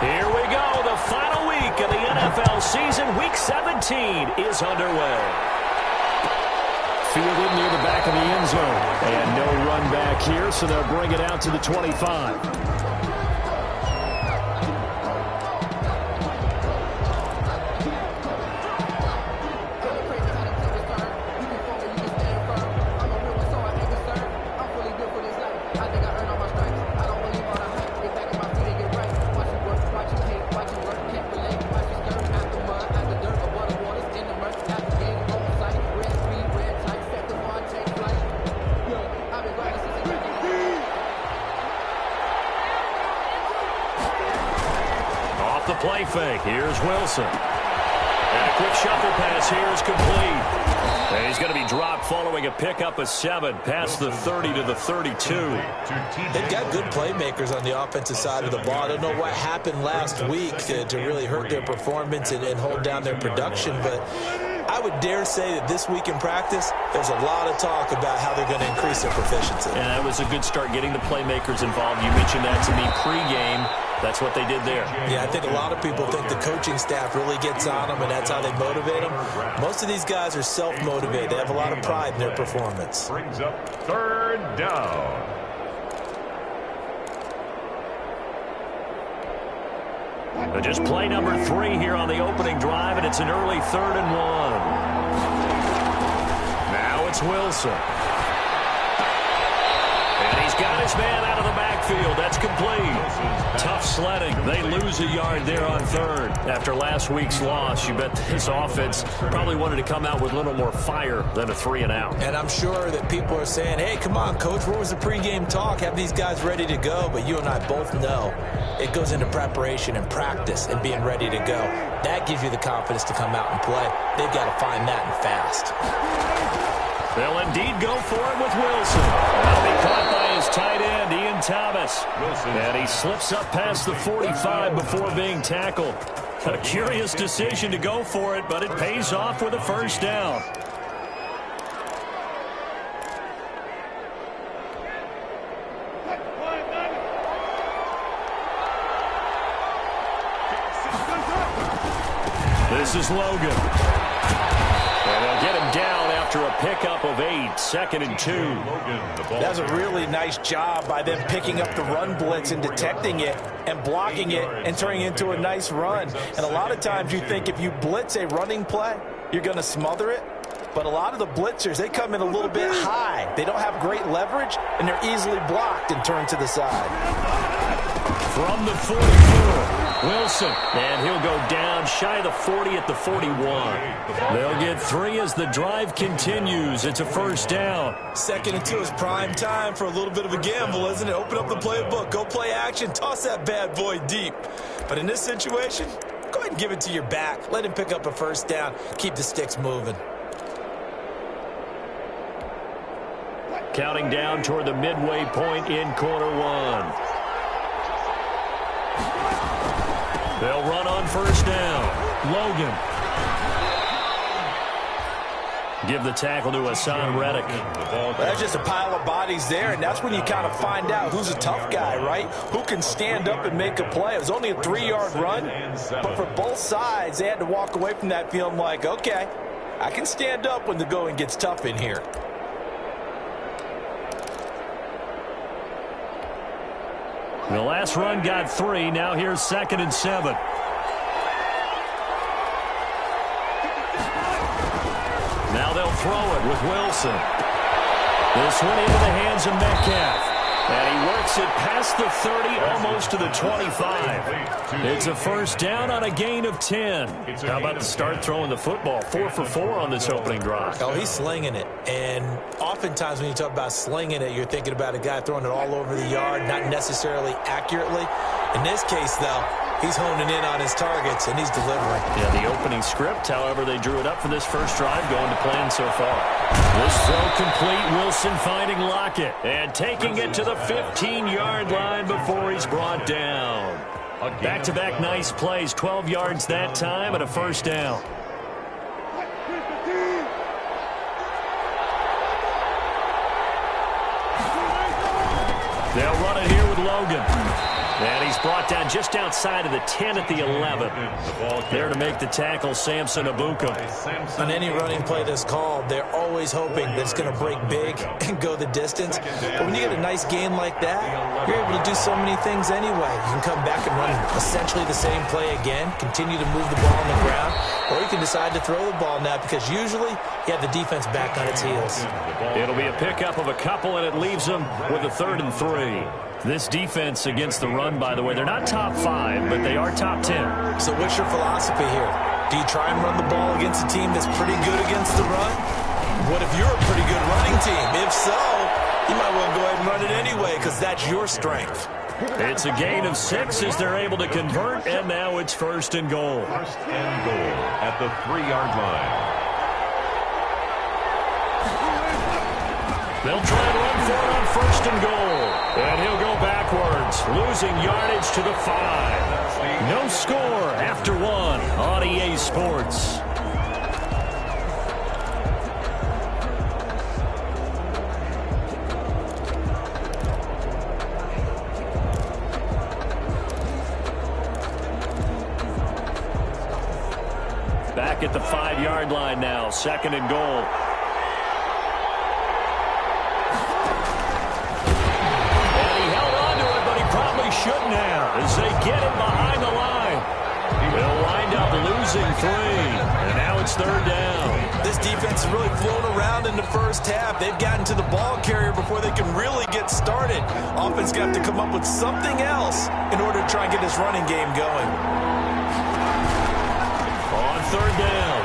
Here we go. The final week of the NFL season. Week 17 is underway. Fielded near the back of the end zone. And no run back here, so they'll bring it out to the 25. The play fake. Here's Wilson. And a quick shuffle pass here is complete. And he's going to be dropped following a pickup of 7 past the 30 to the 32. They've got good playmakers on the offensive side of the ball. I don't know what happened last week to really hurt their performance and hold down their production, but I would dare say that this week in practice, there's a lot of talk about how they're going to increase their proficiency. And that was a good start getting the playmakers involved. You mentioned that to me pregame. That's what they did there. Yeah, I think a lot of people think the coaching staff really gets on them, and that's how they motivate them. Most of these guys are self-motivated. They have a lot of pride in their performance. Brings up 3rd down. Just play number 3 here on the opening drive, and it's an early 3rd and 1. Now it's Wilson. And he's got his man out of the backfield. That's complete. Tough sledding. They lose a yard there on 3rd. After last week's loss, you bet this offense probably wanted to come out with a little more fire than a 3 and out. And I'm sure that people are saying, hey, come on, Coach, where was the pregame talk? Have these guys ready to go? But you and I both know it goes into preparation and practice and being ready to go. That gives you the confidence to come out and play. They've got to find that and fast. They'll indeed go for it with Wilson. That'll be caught by his tight end, Ian Thomas. And he slips up past the 45 before being tackled. A curious decision to go for it, but it pays off with a 1st down. This is Logan. And they'll get him down after a pickup of 8, 2nd and 2. That's a really nice job by them picking up the run blitz and detecting it and blocking it and turning it into a nice run. And a lot of times you think if you blitz a running play, you're going to smother it. But a lot of the blitzers, they come in a little bit high. They don't have great leverage, and they're easily blocked and turned to the side. From the 44, Wilson, and he'll go down shy of the 40 at the 41. They'll get 3 as the drive continues. It's a 1st down. 2nd and 2 is prime time for a little bit of a gamble, isn't it? Open up the playbook, go play action, toss that bad boy deep. But in this situation, go ahead and give it to your back. Let him pick up a 1st down. Keep the sticks moving. Counting down toward the midway point in quarter 1. They'll run on 1st down. Logan. Give the tackle to Hassan Reddick. That's just a pile of bodies there, and that's when you kind of find out who's a tough guy, right? Who can stand up and make a play. It was only a 3-yard run, but for both sides, they had to walk away from that feeling like, okay, I can stand up when the going gets tough in here. The last run got 3. Now here's 2nd and 7. Now they'll throw it with Wilson. This one into the hands of Metcalf. And he works it past the 30, almost to the 25. It's a 1st down on a gain of 10. How about the start throwing the football? 4 for 4 on this opening drive. Oh, he's slinging it. And oftentimes when you talk about slinging it, you're thinking about a guy throwing it all over the yard, not necessarily accurately. In this case, though, he's honing in on his targets, and he's delivering. Yeah, the opening script, however, they drew it up for this first drive, going to plan so far. This throw complete. Wilson finding Lockett and taking it to the 15-yard line before he's brought down. Back-to-back nice plays, 12 yards that time and a 1st down. They'll run it here with Logan. And he's brought down just outside of the 10 at the 11. There to make the tackle, Samson Abuka. On any running play that's called, they're always hoping that it's going to break big and go the distance. But when you get a nice gain like that, you're able to do so many things anyway. You can come back and run essentially the same play again, continue to move the ball on the ground, or you can decide to throw the ball now because usually you have the defense back on its heels. It'll be a pickup of a couple, and it leaves them with a 3rd and 3. This defense against the run, by the way, they're not top 5, but they are top 10. So what's your philosophy here? Do you try and run the ball against a team that's pretty good against the run? What if you're a pretty good running team? If so, you might want to go ahead and run it anyway because that's your strength. It's a gain of 6 as they're able to convert, and now it's 1st and goal. 1st and goal at the 3-yard line. They'll try and run for it on 1st and goal. And he'll go backwards, losing yardage to the 5. No score after 1 on EA Sports. Back at the 5-yard line now, 2nd and goal. Shouldn't have as they get him behind the line. They'll wind up losing 3, and now it's 3rd down. This defense has really flown around in the first half. They've gotten to the ball carrier before they can really get started. Offense got to come up with something else in order to try and get this running game going. On 3rd down,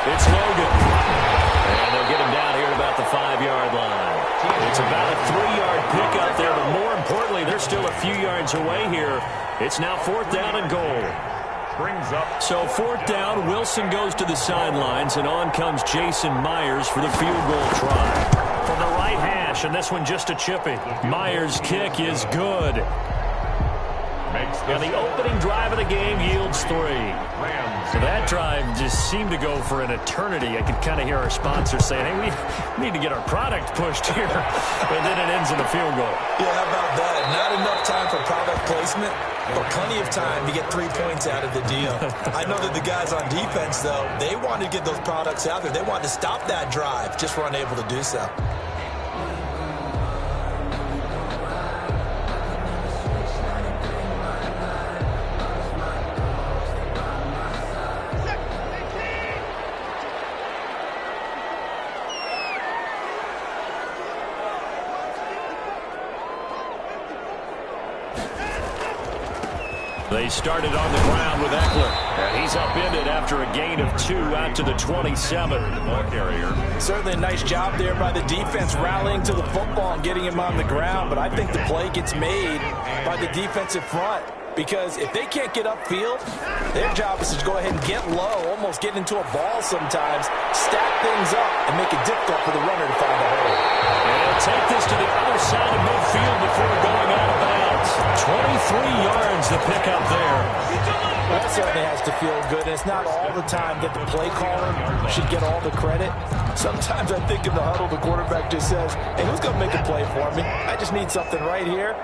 it's Logan. And they'll get him down here at about the 5-yard line. It's about a 3-yard pickup there, but more importantly, they're still a few yards away here. It's now 4th down and goal. Brings up. So 4th down, Wilson goes to the sidelines, and on comes Jason Myers for the field goal try. From the right hash, and this one just a chippy. Myers' kick is good. And the opening drive of the game yields 3. So that drive just seemed to go for an eternity. I could kind of hear our sponsors saying, hey, we need to get our product pushed here. And then it ends in a field goal. Yeah, how about that? Not enough time for product placement, but plenty of time to get 3 points out of the deal. I know that the guys on defense, though, they wanted to get those products out there. They wanted to stop that drive, just were unable to do so. They started on the ground with Eckler, and he's upended after a gain of 2 out to the 27. Ball carrier. Certainly a nice job there by the defense rallying to the football and getting him on the ground, but I think the play gets made by the defensive front because if they can't get upfield, their job is to go ahead and get low, almost get into a ball sometimes, stack things up, and make it difficult for the runner to find a hole. And they'll take this to the other side of midfield before going out of bounds. 23 yards to pick up there. That certainly has to feel good. And it's not all the time that the play caller should get all the credit. Sometimes I think in the huddle, the quarterback just says, hey, who's going to make a play for me? I just need something right here.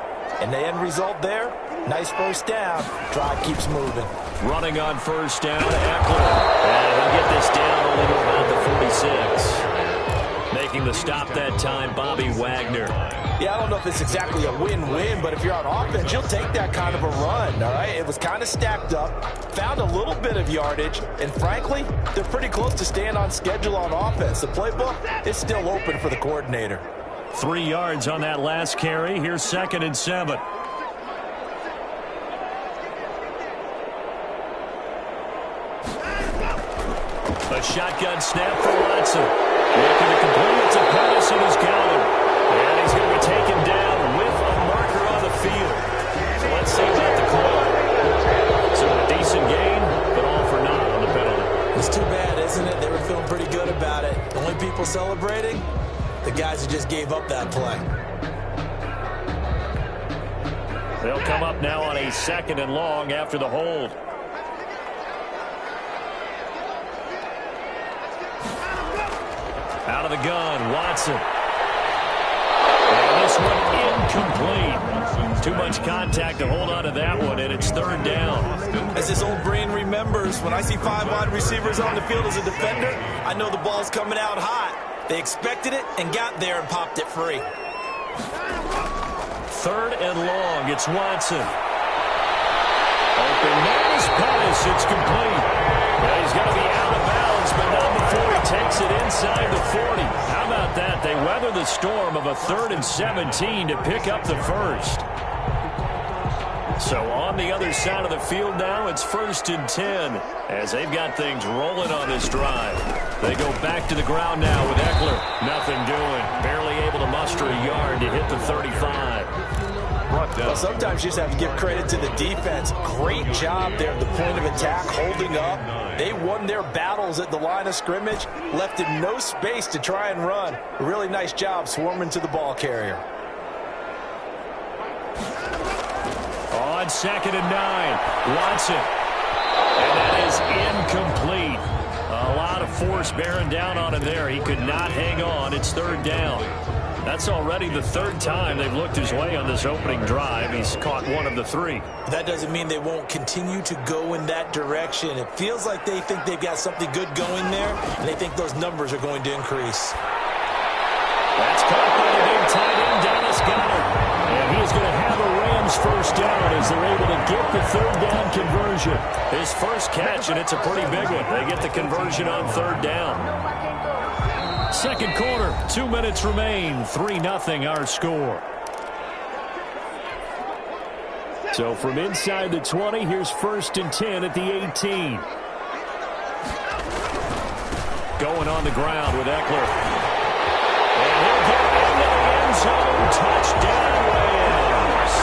And the end result there, nice 1st down. Drive keeps moving. Running on 1st down, Eckler. And he'll get this down only to about the 46. Making the stop that time, Bobby Wagner. Yeah, I don't know if it's exactly a win-win, but if you're on offense, you'll take that kind of a run, all right? It was kind of stacked up, found a little bit of yardage, and frankly, they're pretty close to staying on schedule on offense. The playbook is still open for the coordinator. 3 yards on that last carry. Here's 2nd and 7. A shotgun snap for Watson. Looking to complete it to Patterson, who's got him. And he's going to be taken down with a marker on the field. So let's see about the call. So a decent game, but all for naught on the penalty. It's too bad, isn't it? They were feeling pretty good about it. The only people celebrating, the guys who just gave up that play. They'll come up now on a 2nd and long after the hold. Out of the gun, Watson. And this one incomplete. Too much contact to hold on to that one, and it's third down. As his old brain remembers, when I see 5 wide receivers on the field as a defender, I know the ball's coming out hot. They expected it and got there and popped it free. Third and long. It's Watson. Open man is Pettis. It's complete. Well, he's going to be out of bounds, but not before he takes it inside the 40. How about that? They weather the storm of a 3rd and 17 to pick up the first. So on the other side of the field now, it's 1st and 10 as they've got things rolling on this drive. They go back to the ground now with Eckler. Nothing doing. Barely able to muster a yard to hit the 35. Well, sometimes you just have to give credit to the defense. Great job there at the point of attack, holding up. They won their battles at the line of scrimmage, left him no space to try and run. A really nice job swarming to the ball carrier. On 2nd and 9, Watson. And that is incomplete. A lot of force bearing down on him there. He could not hang on. It's 3rd down. That's already the 3rd time they've looked his way on this opening drive. He's caught 1 of the 3. That doesn't mean they won't continue to go in that direction. It feels like they think they've got something good going there, and they think those numbers are going to increase. That's caught by the big tight end, Dallas Goedert. And he is going to have a Rams first down as they're able to get the 3rd down conversion. His first catch, and it's a pretty big one. They get the conversion on 3rd down. Second quarter, 2 minutes remain. 3-0 our score. So from inside the 20, here's 1st and 10 at the 18. Going on the ground with Eckler. And he'll get into the end zone. Touchdown, Rams.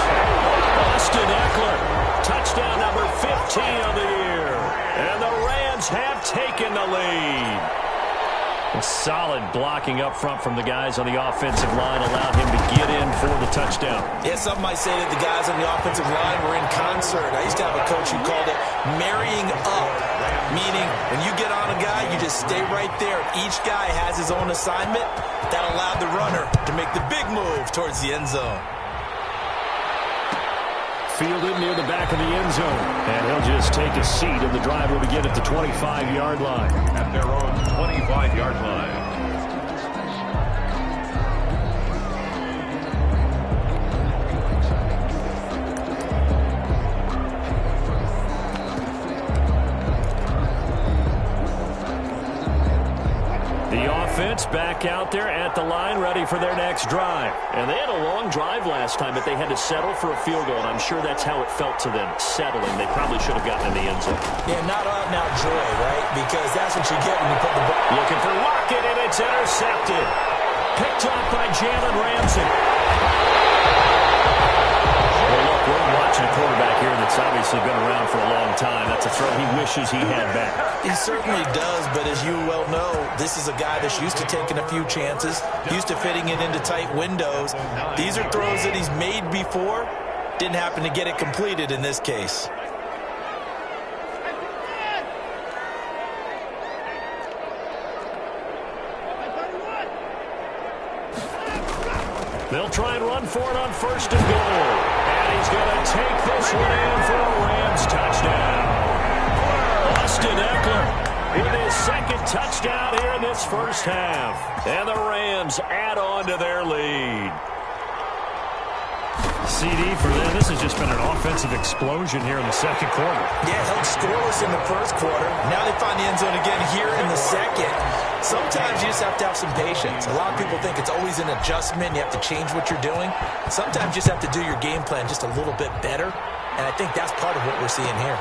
Austin Eckler. Touchdown number 15 of the year. And the Rams have taken the lead. Solid blocking up front from the guys on the offensive line allowed him to get in for the touchdown. Yeah, some might say that the guys on the offensive line were in concert. I used to have a coach who called it marrying up, meaning when you get on a guy, you just stay right there. Each guy has his own assignment. That allowed the runner to make the big move towards the end zone. Fielded near the back of the end zone. And he'll just take a seat, and the drive will begin at the 25-yard line. At their own 25-yard line. The offense back out there at the line, ready for their next drive. And they had a long drive last time, but they had to settle for a field goal, and I'm sure that's how it felt to them, settling. They probably should have gotten in the end zone. Yeah, not out-and-out joy, right? Because that's what you get when you put the ball. Looking for Lockett, and it's intercepted. Picked off by Jalen Ramsey. Well, look, we're watching a quarterback here that's obviously been around for a long time. That's a throw he wishes he had back. He certainly does, but as you well know, this is a guy that's used to taking a few chances, used to fitting it into tight windows. These are throws that he's made before. Didn't happen to get it completed in this case. They'll try and run for it on 1st and goal. And he's going to take this one in for a Rams touchdown. Austin Eckler with his 2nd touchdown here in this first half. And the Rams add on to their lead. CD for them. This has just been an offensive explosion here in the 2nd quarter. Yeah, held scoreless in the 1st quarter. Now they find the end zone again here in the 2nd. Sometimes you just have to have some patience. A lot of people think it's always an adjustment. You have to change what you're doing. Sometimes you just have to do your game plan just a little bit better. And I think that's part of what we're seeing here.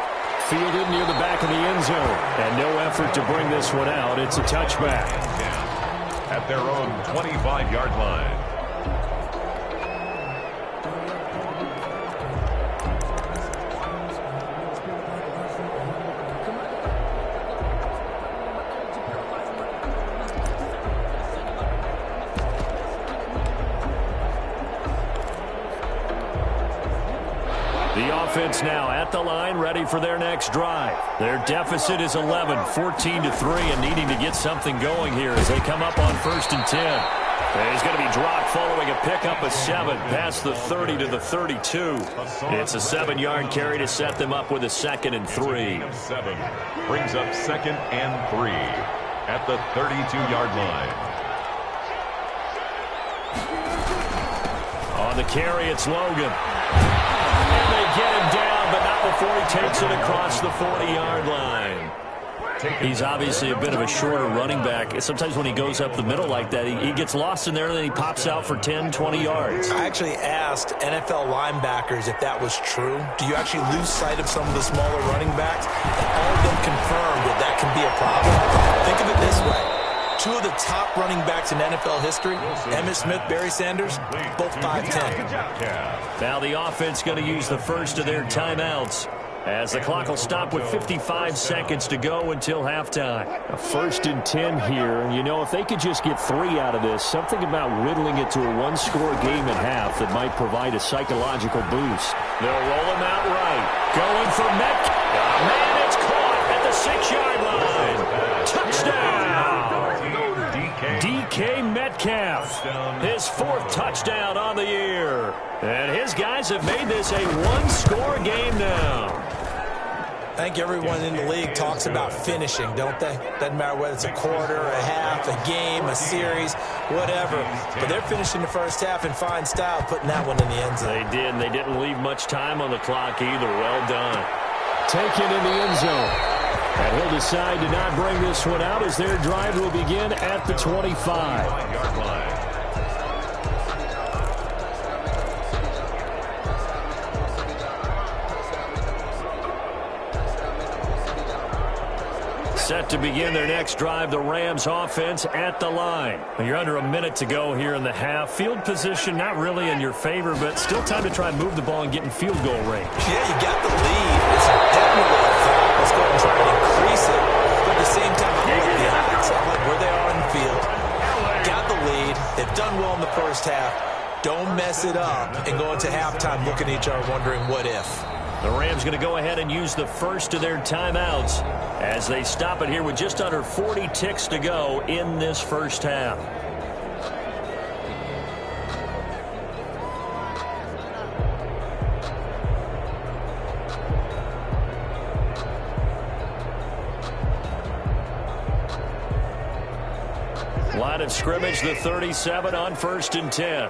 Fielded near the back of the end zone. And no effort to bring this one out. It's a touchback. At their own 25-yard line. Offense now at the line, ready for their next drive. Their deficit is 11, 14-3, and needing to get something going here as they come up on 1st and 10. And he's going to be dropped following a pickup of 7 past the 30 to the 32. It's a 7-yard carry to set them up with a 2nd and 3. 7 brings up 2nd and 3 at the 32-yard line. On the carry, it's Logan. And they get him down, but not before he takes it across the 40-yard line. He's obviously a bit of a shorter running back. Sometimes when he goes up the middle like that, he gets lost in there, and then he pops out for 10, 20 yards. I actually asked NFL linebackers if that was true. Do you actually lose sight of some of the smaller running backs? And all of them confirmed that can be a problem. Think of it this way. 2 of the top running backs in NFL history, Emmitt Smith, Barry Sanders, both 5'10". Now the offense going to use the first of their timeouts, as the clock will stop with 55 seconds to go until halftime. A 1st and 10 here. You know, if they could just get 3 out of this, something about whittling it to a 1-score game at half that might provide a psychological boost. They'll roll him out right. Going for Metcalf. Oh, man, it's caught at the 6-yard line. Touchdown! DK Metcalf, his 4th touchdown on the year. And his guys have made this a 1-score game now. I think everyone in the league talks about finishing, don't they? Doesn't matter whether it's a quarter, a half, a game, a series, whatever. But they're finishing the first half in fine style, putting that one in the end zone. They did, and they didn't leave much time on the clock either. Well done. Taken in the end zone. And he'll decide to not bring this one out as their drive will begin at the 25. Set to begin their next drive, the Rams offense at the line. You're under a minute to go here in the half. Field position not really in your favor, but still time to try and move the ball and get in field goal range. Yeah, you got the lead. It's definitely a foul. Let's go ahead and try and increase it. But at the same time, I like the odds. I like where they are in the field. Got the lead. They've done well in the first half. Don't mess it up and go into halftime looking at each other wondering what if. The Rams going to go ahead and use the first of their timeouts as they stop it here with just under 40 ticks to go in this first half. Line of scrimmage, the 37 on 1st and 10.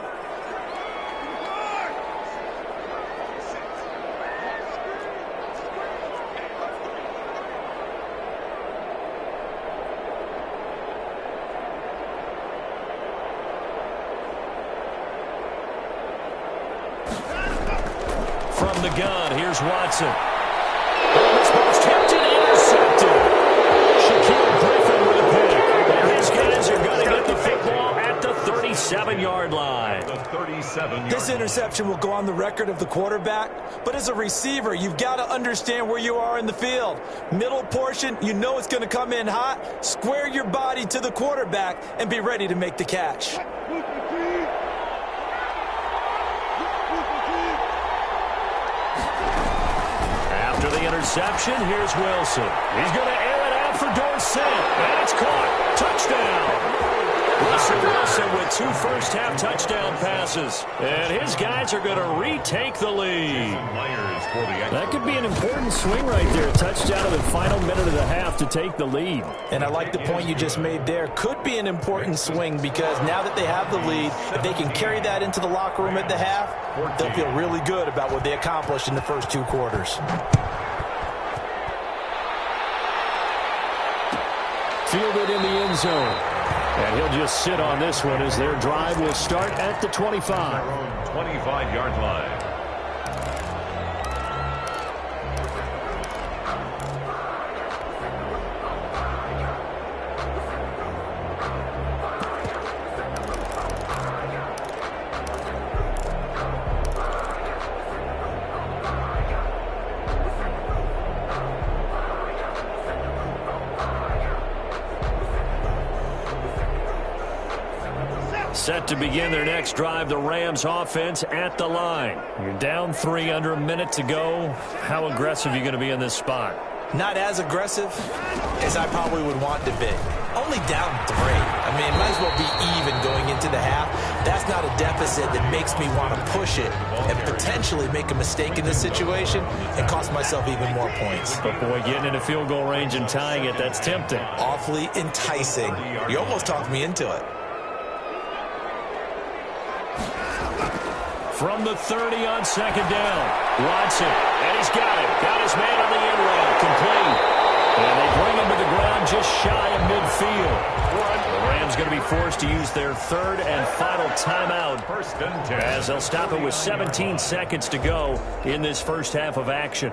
From the gun, here's Watson. This ball's tipped and intercepted. Shaquille Griffin with a pick. And his guys are going to get the football at the 37-yard line. This interception will go on the record of the quarterback, but as a receiver, you've got to understand where you are in the field. Middle portion, you know it's going to come in hot. Square your body to the quarterback and be ready to make the catch. After the interception, here's Wilson. He's going to air it out for Dorsett, and it's caught. Touchdown. Russell Wilson with 2 first-half touchdown passes, and his guys are going to retake the lead. That could be an important swing right there. A touchdown in the final minute of the half to take the lead. And I like the point you just made there. Could be an important swing because now that they have the lead, if they can carry that into the locker room at the half, they'll feel really good about what they accomplished in the first 2 quarters. Fielded in the end zone. And he'll just sit on this one as their drive will start at the 25. 25-yard line. Set to begin their next drive, the Rams offense at the line. You're down 3 under a minute to go. How aggressive are you going to be in this spot? Not as aggressive as I probably would want to be. Only down 3. I mean, it might as well be even going into the half. That's not a deficit that makes me want to push it and potentially make a mistake in this situation and cost myself even more points. But boy, getting into field goal range and tying it, that's tempting. Awfully enticing. You almost talked me into it. From the 30 on second down, Watson, and he's got it. Got his man on the end route, complete. And they bring him to the ground just shy of midfield. The Rams going to be forced to use their third and final timeout as they'll stop it with 17 seconds to go in this first half of action.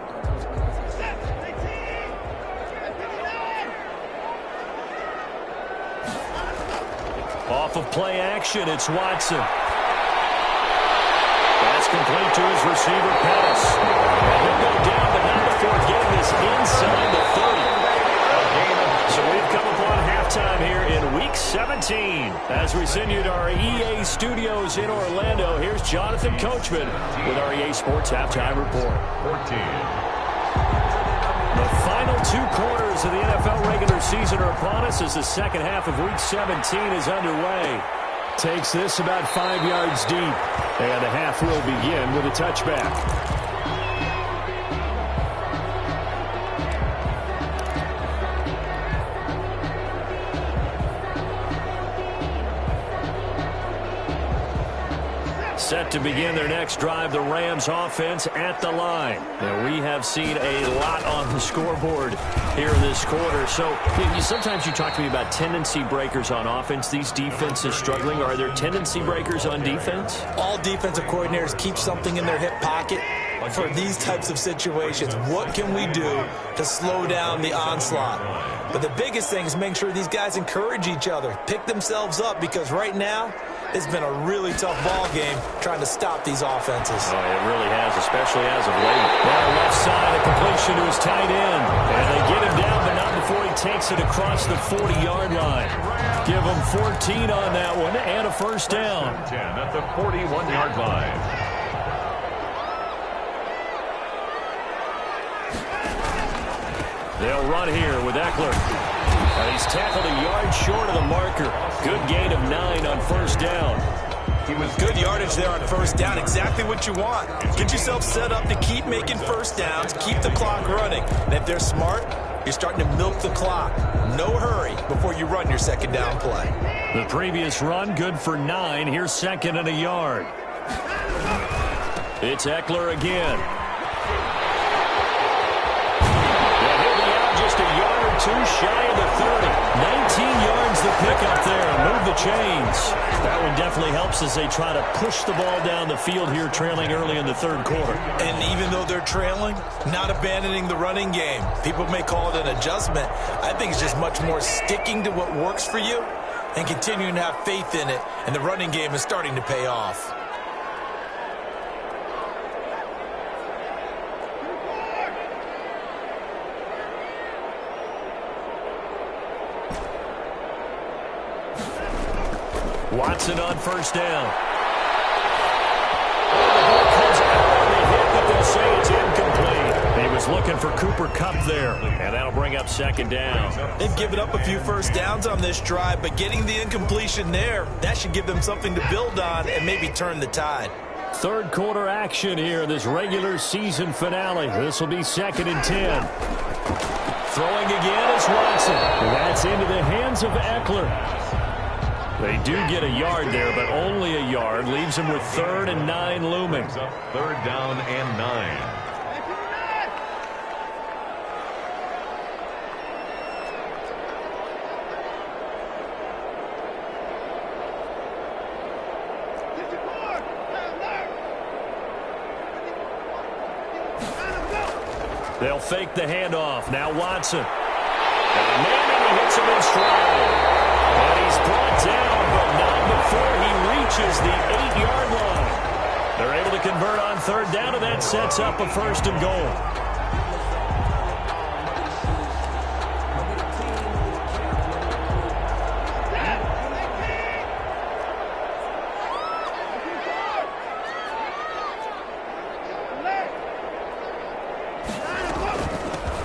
Off of play action, it's Watson. That's complete to his receiver, Pettis. And he'll go down, but not before getting this inside the 30. So we've come upon halftime here in Week 17. As we send you to our EA studios in Orlando, here's Jonathan Coachman with our EA Sports Halftime Report. 14. The final 2 quarters of the NFL regular season are upon us as the second half of Week 17 is underway. Takes this about 5 yards deep. And the half will begin with a touchback. Set to begin their next drive, the Rams offense at the line. Now, we have seen a lot on the scoreboard here in this quarter. So sometimes you talk to me about tendency breakers on offense. These defenses struggling. Are there tendency breakers on defense? All defensive coordinators keep something in their hip pocket for these types of situations. What can we do to slow down the onslaught? But the biggest thing is making sure these guys encourage each other, pick themselves up, because right now it's been a really tough ball game trying to stop these offenses. Oh, it really has, especially as of late. Now left side, a completion to his tight end. And they get him down, but not before he takes it across the 40-yard line. Give him 14 on that one and a first down. 10 at the 41-yard line. They'll run here with Eckler. And he's tackled a yard short of the marker. Good gain of 9 on first down. Good yardage there on first down. Exactly what you want. Get yourself set up to keep making first downs, keep the clock running. And if they're smart, you're starting to milk the clock. No hurry before you run your second down play. The previous run, good for 9. Here's second and a yard. It's Eckler again. Just a yard or 2 shy of the 30. 19 yards the pickup there. Move the chains. That one definitely helps as they try to push the ball down the field here, trailing early in the third quarter. And even though they're trailing, not abandoning the running game. People may call it an adjustment. I think it's just much more sticking to what works for you and continuing to have faith in it. And the running game is starting to pay off. Watson on first down. The ball comes out on the hit, but they'll say it's incomplete. He was looking for Cooper Kupp there, and that'll bring up second down. They've given up a few first downs on this drive, but getting the incompletion there, that should give them something to build on and maybe turn the tide. Third quarter action here in this regular season finale. This will be second and 10. Throwing again is Watson. That's into the hands of Eckler. They do get a yard there, but only a yard. Leaves them with 3rd and 9 looming. Third down and 9. They'll fake the handoff. Now Watson. And Manning hits him in stride. And he's brought down, but not before he reaches the 8-yard line. They're able to convert on third down, and that sets up a 1st and goal.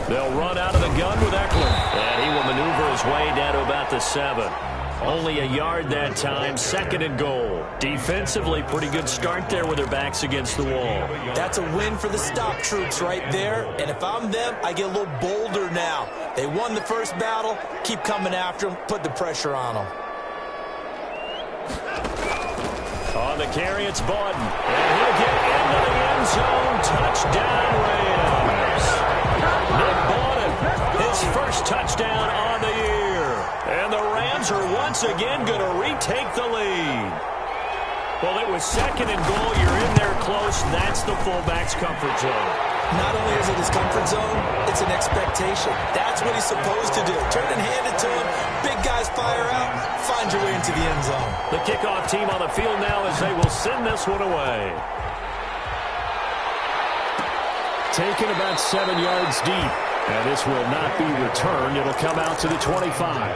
They'll run out of the gun with Eckler. And he will maneuver his way down to about the 7. Only a yard that time, 2nd and goal. Defensively, pretty good start there with their backs against the wall. That's a win for the stop troops right there. And if I'm them, I get a little bolder now. They won the first battle. Keep coming after them. Put the pressure on them. On the carry, it's Bawden. And he'll get into the end zone. Touchdown, Rams. Nick Bawden, his first touchdown on the year. And the Rams are once again going to retake the lead. Well, it was 2nd and goal. You're in there close. That's the fullback's comfort zone. Not only is it his comfort zone, it's an expectation. That's what he's supposed to do. Turn and hand it to him. Big guys fire out. Find your way into the end zone. The kickoff team on the field now as they will send this one away. Taken about 7 yards deep. And this will not be returned. It'll come out to the 25.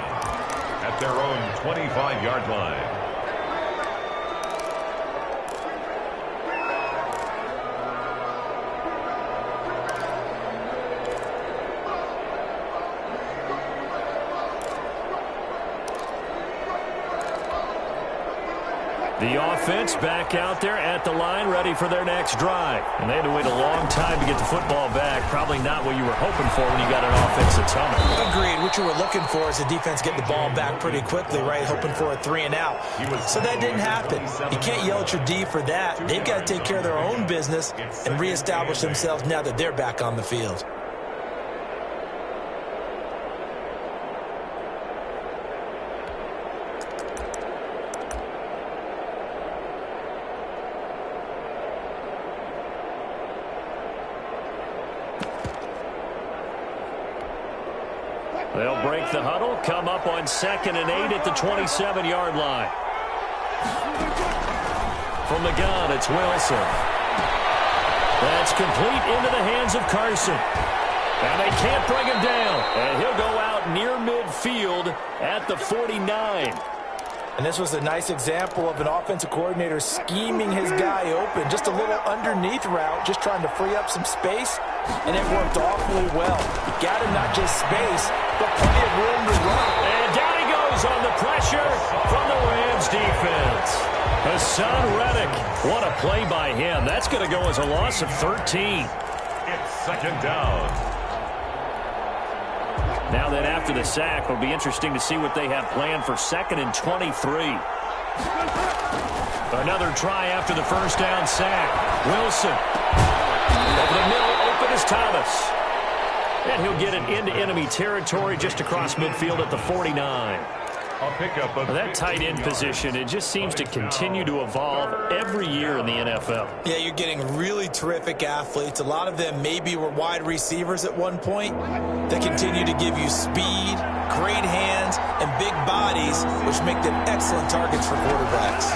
At their own 25-yard line. The offense back out there at the line, ready for their next drive. And they had to wait a long time to get the football back. Probably not what you were hoping for when you got an offensive tunnel. Agreed. What you were looking for is the defense getting the ball back pretty quickly, right? Hoping for a 3 and out. So that didn't happen. You can't yell at your D for that. They've got to take care of their own business and reestablish themselves now that they're back on the field. They'll break the huddle, come up on 2nd and 8 at the 27-yard line. From the gun, it's Wilson. That's complete into the hands of Carson. And they can't bring him down. And he'll go out near midfield at the 49. And this was a nice example of an offensive coordinator scheming his guy open. Just a little underneath route, just trying to free up some space, and it worked awfully well. You got him not just space, but plenty of room to run. And down he goes on the pressure from the Rams defense. Hassan Reddick, what a play by him. That's going to go as a loss of 13. It's 2nd down. Now that after the sack, it'll be interesting to see what they have planned for 2nd and 23. Another try after the first down sack. Wilson. Over the middle, open is Thomas. And he'll get it into enemy territory just across midfield at the 49. A pickup of That tight end position, it just seems to continue to evolve every year in the NFL. Yeah, you're getting really terrific athletes. A lot of them maybe were wide receivers at one point. They continue to give you speed, great hands, and big bodies, which make them excellent targets for quarterbacks.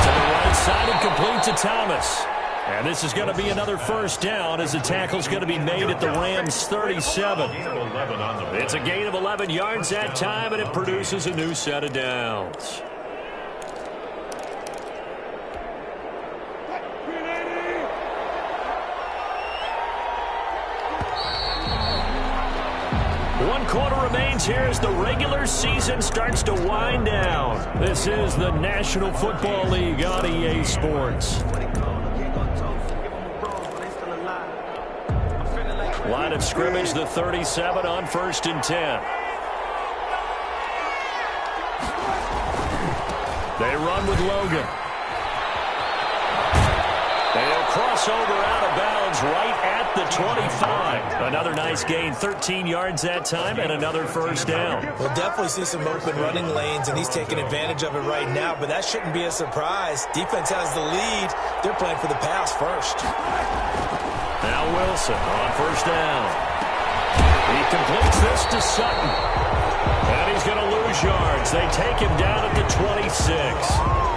To the right side and complete to Thomas. And this is going to be another first down as the tackle's going to be made at the Rams 37. It's a gain of 11 yards that time, and it produces a new set of downs. One quarter remains here as the regular season starts to wind down. This is the National Football League on EA Sports. Line of scrimmage, the 37 on 1st and 10. They run with Logan. They'll cross over out of bounds right at the 25. Another nice gain, 13 yards that time, and another first down. We'll definitely see some open running lanes, and he's taking advantage of it right now, but that shouldn't be a surprise. Defense has the lead. They're playing for the pass first. Now Wilson on first down. He completes this to Sutton. And he's going to lose yards. They take him down at the 26.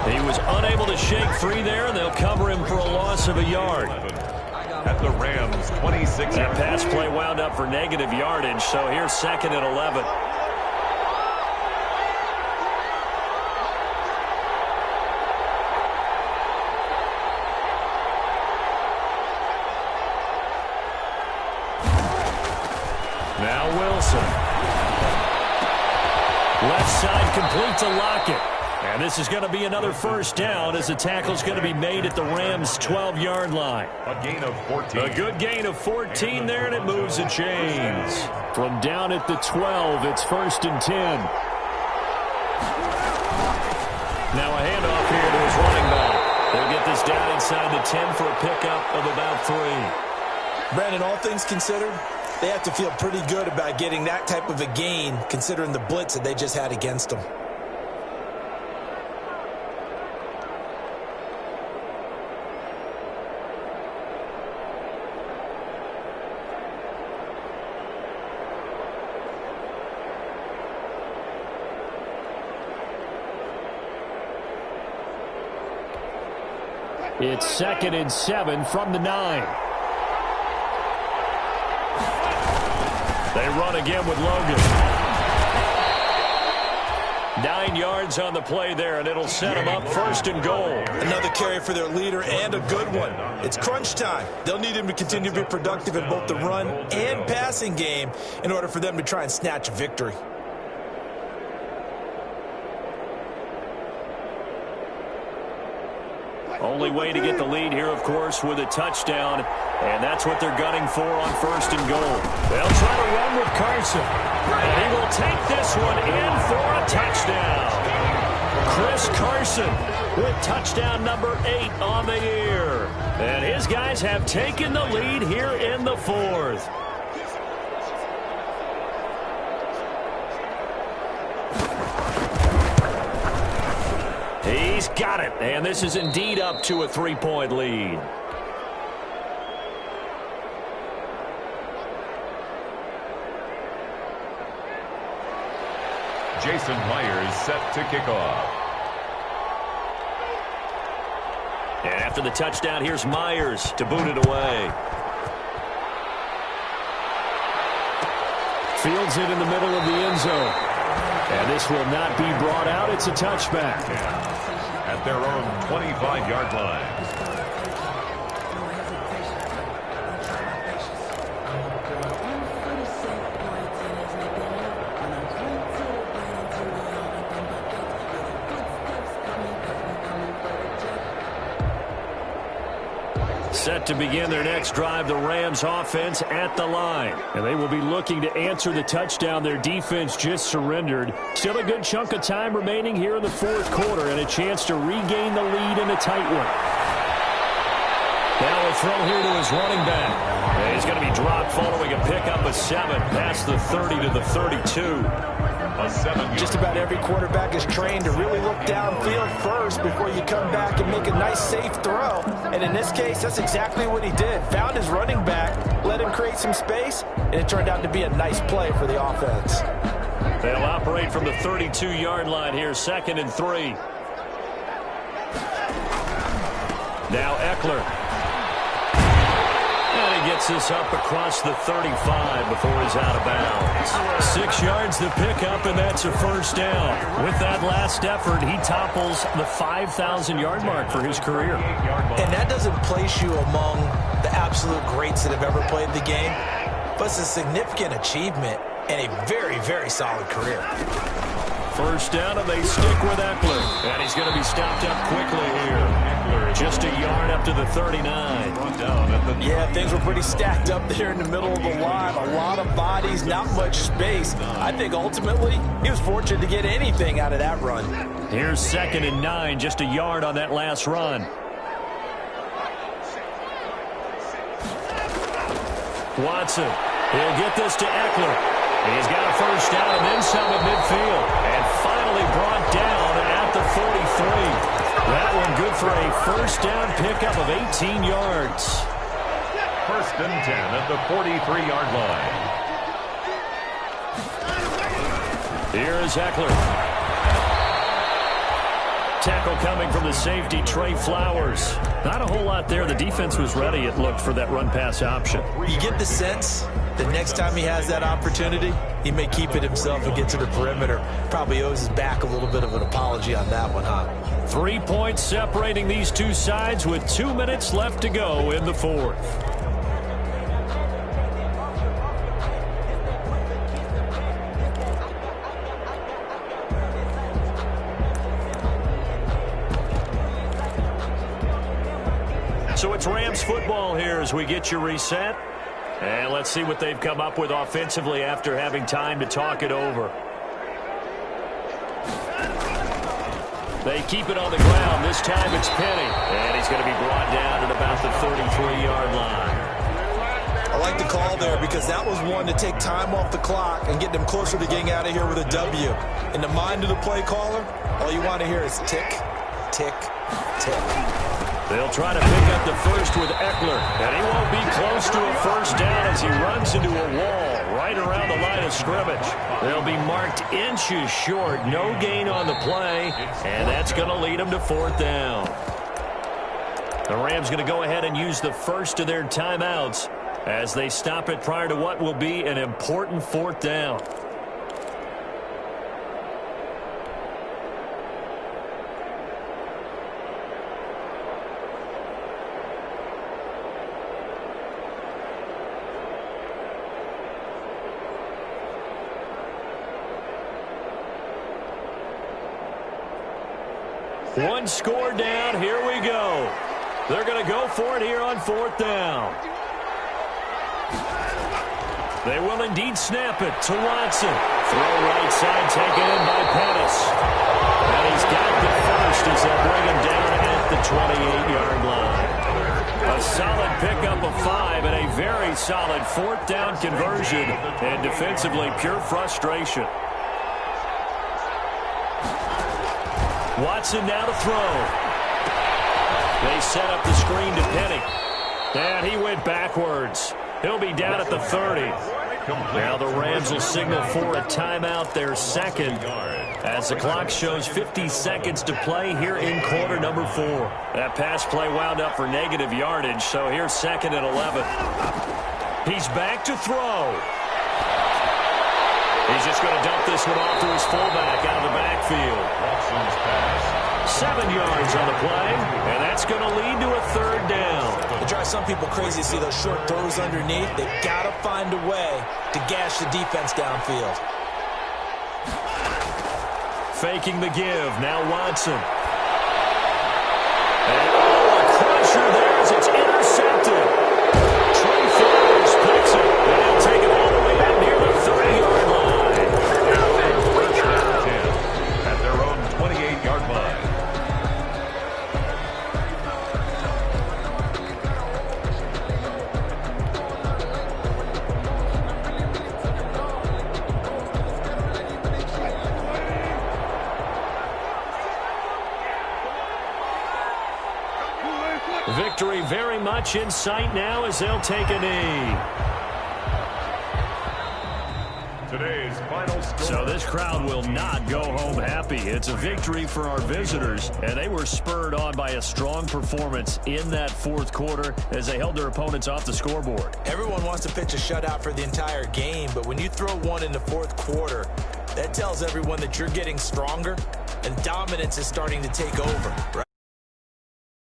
He was unable to shake free there, and they'll cover him for a loss of a yard. At the Rams 26. That pass play wound up for negative yardage, so here's 2nd and 11. Now Wilson. Left side complete to Lockett. And this is going to be another first down as the tackle's going to be made at the Rams' 12-yard line. A gain of 14. A good gain of 14 there, and it moves the chains. From down at the 12, it's 1st and 10. Now a handoff here to his running back. They'll get this down inside the 10 for a pickup of about 3. Brandon, all things considered, they have to feel pretty good about getting that type of a gain considering the blitz that they just had against them. It's 2nd and 7 from the 9. They run again with Logan. 9 yards on the play there, and it'll set them up 1st and goal. Another carry for their leader, and a good one. It's crunch time. They'll need him to continue to be productive in both the run and passing game in order for them to try and snatch a victory. Only way to get the lead here, of course, with a touchdown, and that's what they're gunning for on 1st and goal. They'll try to run with Carson, and he will take this one in for a touchdown. Chris Carson with touchdown number 8 on the year, and his guys have taken the lead here in the 4th. He's got it, and this is indeed up to a 3-point lead. Jason Myers set to kick off. And after the touchdown, here's Myers to boot it away. Fields it in the middle of the end zone. And this will not be brought out. It's a touchback. At their own 25-yard line. Set to begin their next drive, the Rams offense at the line. And they will be looking to answer the touchdown their defense just surrendered. Still a good chunk of time remaining here in the 4th quarter and a chance to regain the lead in a tight one. Now a throw here to his running back. And he's going to be dropped following a pickup of 7 past the 30 to the 32. Just about every quarterback is trained to really look downfield first before you come back and make a nice, safe throw. And in this case, that's exactly what he did. Found his running back, let him create some space, and it turned out to be a nice play for the offense. They'll operate from the 32-yard line here, 2nd and 3. Now Eckler. And he gets this up across the 35 before he's out of bounds. 6 yards to pick up, and that's a first down. With that last effort, he topples the 5,000-yard mark for his career. And that doesn't place you among the absolute greats that have ever played the game, but it's a significant achievement and a very, very solid career. First down, and they stick with Eckler. And he's going to be stopped up quickly here. Just a yard up to the 39. Yeah, things were pretty stacked up there in the middle of the line. A lot of bodies, not much space. I think ultimately he was fortunate to get anything out of that run. Here's 2nd and 9, just a yard on that last run. Watson, he'll get this to Eckler. He's got a first down and then some at midfield. And finally brought down at the 43. That one good for a first down pickup of 18 yards. 1st and 10 at the 43-yard line. Here is Eckler. Tackle coming from the safety, Trey Flowers. Not a whole lot there. The defense was ready, it looked, for that run-pass option. You get the sense that next time he has that opportunity, he may keep it himself and get to the perimeter. Probably owes his back a little bit of an apology on that one, huh? 3 points separating these two sides with 2 minutes left to go in the 4th. football here as we get you reset. And let's see what they've come up with offensively after having time to talk it over. They keep it on the ground. This time it's Penny. And he's going to be brought down at about the 33-yard line. I like the call there because that was one to take time off the clock and get them closer to getting out of here with a W. In the mind of the play caller, all you want to hear is tick, tick, tick. They'll try to pick up the first with Eckler, and he won't be close to a first down as he runs into a wall right around the line of scrimmage. They'll be marked inches short, no gain on the play, and that's going to lead them to fourth down. The Rams going to go ahead and use the first of their timeouts as they stop it prior to what will be an important fourth down. One score down. Here we go. They're going to go for it here on fourth down. They will indeed snap it to Watson. Throw right side taken in by Pettis. And he's got the first as they'll bring him down at the 28-yard line. A solid pickup of 5 and a very solid fourth down conversion. And defensively, pure frustration. Watson now to throw. They set up the screen to Penny. And he went backwards. He'll be down at the 30. Now the Rams will signal for a timeout, their second, as the clock shows 50 seconds to play here in quarter number 4. That pass play wound up for negative yardage, so here's second and 11. He's back to throw. He's just going to dump this one off to his fullback out of the backfield. 7 yards on the play, and that's going to lead to a third down. It drives some people crazy to see those short throws underneath. They've got to find a way to gash the defense downfield. Faking the give, now Watson. And a crusher there as it's intercepted. Trey Flowers picks it, and he'll take it all the way out near the 30-yard line. First down 10 at their own 28-yard line. Victory very much in sight now as they'll take a knee. Today's final score. So this crowd will not go home happy. It's a victory for our visitors, and they were spurred on by a strong performance in that fourth quarter as they held their opponents off the scoreboard. Everyone wants to pitch a shutout for the entire game, but when you throw one in the fourth quarter, that tells everyone that you're getting stronger and dominance is starting to take over, right?